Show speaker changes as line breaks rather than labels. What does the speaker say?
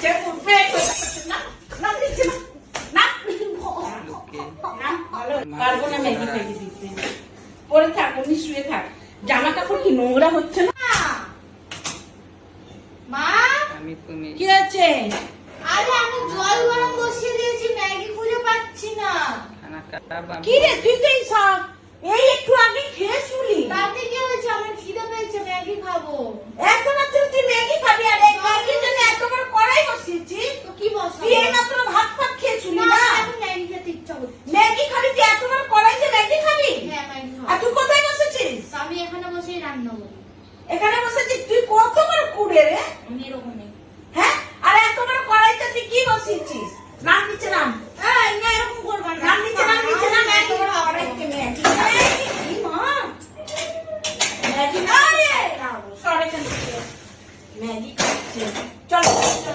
করছে উঠবে না না দিচ্ছে না না পারবো না ম্যাগি ফেগি দিতে পরে থাক উনি শুয়ে থাক জামা কাপড় কি নোংরা হচ্ছে না
মা
কি আছে
আরে আমি জল গরম বসিয়ে দিয়েছি ম্যাগি খুঁজে পাচ্ছি না
কি রে তুই তো এই একটু আগে খেয়ে শুলি
তাতে কি হয়েছে আমার খিদে পেয়েছে ম্যাগি খাবো
এত রাত্রে তুই ম্যাগি খাবি আর এই ম্যাগির জন্য এত বড় কড়াই বসিয়েছি
তো কি বসাবো
তুই এই মাত্র ভাত ফাত খেয়ে শুলি
না
না
এখন ম্যাগি খেতে ইচ্ছা করছে
ম্যাগি খাবি তুই এত বড় কড়াইতে ম্যাগি খাবি
হ্যাঁ ম্যাগি
আর
খাবো
তুই কোথায় বসেছিস
তো আমি এখানে বসেই রান্না করি
এখানে বসেছিস তুই কত বড় কুড়ে রে
আমি এরকমই
হ্যাঁ আর এত বড় কড়াইতে তুই কি বসিয়েছিস